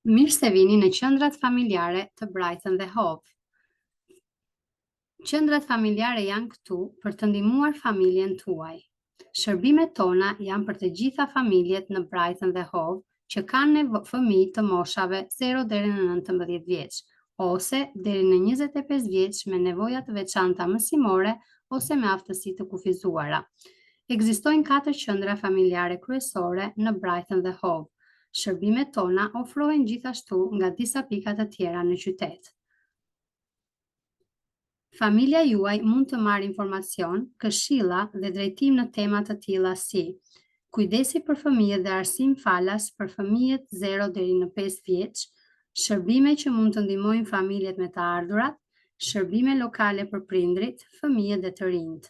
Mirë se vini në qendrat familjare të Brighton dhe Hove. Qendrat familjare janë këtu për të ndihmuar familjen tuaj. Shërbimet tona janë për të gjitha familjet në Brighton dhe Hove që kanë fëmijë të moshave 0 deri në 19 vjeç, ose deri në 25 vjeç me nevoja të veçanta mësimore ose me aftësi të kufizuara. Ekzistojnë 4 qendra familjare kryesore në Brighton dhe Hove. Shërbimet tona ofrohen gjithashtu nga disa pika të tjera në qytet. Familja juaj mund të marrë informacion, këshilla dhe drejtim në tema të tilla si kujdesi për fëmijët dhe arsim falas për fëmijët 0 deri në 5 vjeç, shërbime që mund të ndihmojnë familjet me të ardhurat, shërbime lokale për prindrit, fëmijët dhe të rinjt.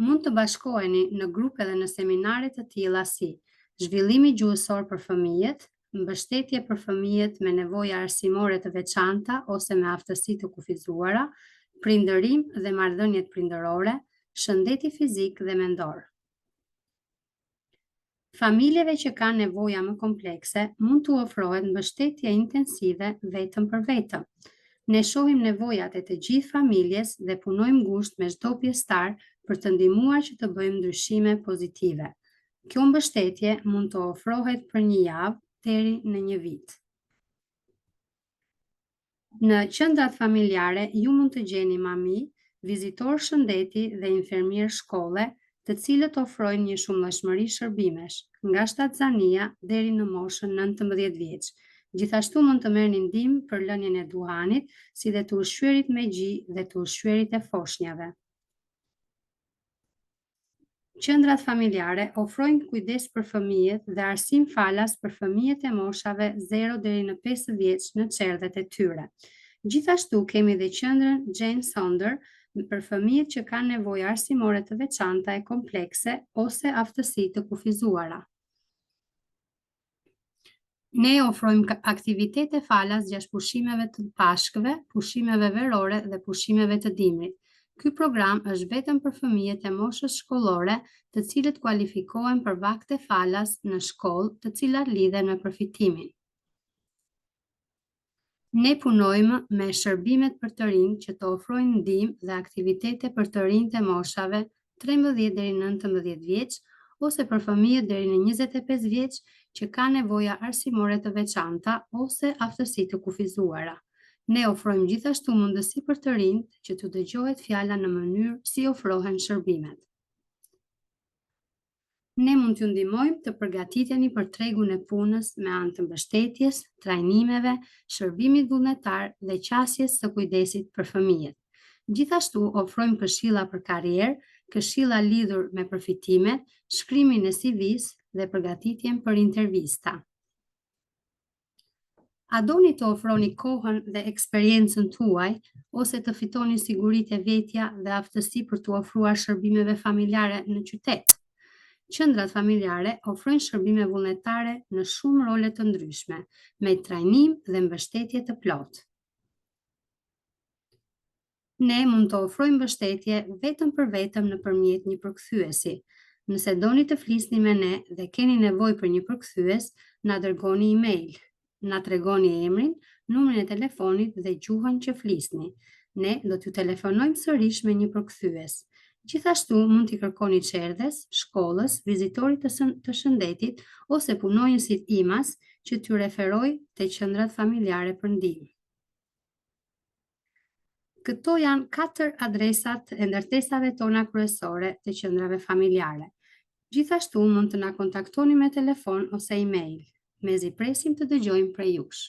Mund të bashkoheni në grupe dhe në seminare të tilla si zhvillimi gjuhësor për fëmijët, mbështetje për fëmijët me nevoja arsimore të veçanta ose me aftësi të kufizuara, prindërim dhe marrëdhëniet prindërore, shëndeti fizik dhe mendor. Familjeve që kanë nevoja më komplekse, mund të ofrohet mbështetje intensive vetëm për vetëm. Ne shohim nevojat e të gjithë familjes dhe punojmë ngushtë me çdo pjesëtar për të ndihmuar që të bëjmë ndryshime pozitive. Kjo mbështetje mund të ofrohet për 1 javë deri në 1 vit. Në qendrat familjare ju mund të gjeni mami, vizitor shëndeti dhe infermier shkolle, të cilët ofrojnë një shumëllëshmëri shërbimesh, nga shtatzania deri në moshën 19 vjeç. Gjithashtu mund të merrni ndihmë për lënien e duhanit, si dhe të ushqyerit me gji dhe të ushqyerit e foshnjave. Qendrat familjare ofrojnë kujdes për fëmijët dhe arsim falas për fëmijët e moshave 0 deri në 5 vjeç në çerdhet e tyre. Gjithashtu kemi dhe qendrën Jane Saunders për fëmijët që kanë nevojë arsimore të veçanta e komplekse ose aftësi të kufizuara. Ne ofrojmë aktivitete falas gjatë pushimeve të pashkëve, pushimeve verore dhe pushimeve të dimrit. Ky program është vetëm për fëmijët e moshës shkollore, të cilët kualifikohen për vakte falas në shkollë, të cilat lidhen me përfitimin. Ne punojmë me shërbimet për të rinj që të ofrojnë ndihmë dhe aktivitete për të rinjt e moshave 13 deri në 19 vjeç ose për fëmijët deri në 25 vjeç që kanë nevoja arsimore të veçanta ose aftësi të kufizuara. Ne ofrojmë gjithashtu mundësi për të rinjt që të dëgjohet fjala në mënyrë si ofrohen shërbimet. Ne mund t'ju ndihmojmë të përgatiteni për tregun e punës me anë të mbështetjes, trajnimeve, shërbimit vullnetar dhe qasjes së kujdesit për fëmijët. Gjithashtu ofrojmë këshilla për karrierë, këshilla lidhur me përfitimet, shkrimin e CV-s dhe përgatitjen për intervista. A doni të ofroni kohën dhe eksperiencën tuaj ose të fitoni siguritë e vetja dhe aftësi për të ofruar shërbimeve familjare në qytet? Qendrat familjare ofrojnë shërbime vullnetare në shumë role të ndryshme, me trajnim dhe mbështetje të plotë. Ne mund të ofrojmë mbështetje vetëm për vetëm nëpërmjet një përkthyesi. Nëse doni të flisni me ne dhe keni nevojë për një përkthyes, na dërgoni email. Na tregoni emrin, numrin e telefonit dhe gjuhën që flisni. Ne do t'ju telefonojmë sërish me një përkthyes. Gjithashtu mund t'i kërkoni çerdhes, shkollës, vizitorit të shëndetit ose punonjësit IMAS që t'ju referoj te qendrat familjare për ndihmë. Këto janë 4 adresat e ndërtesave tona kryesore të qendrave familjare. Gjithashtu mund të na kontaktoni me telefon ose email. Mezi presim të dëgjojmë prej jush.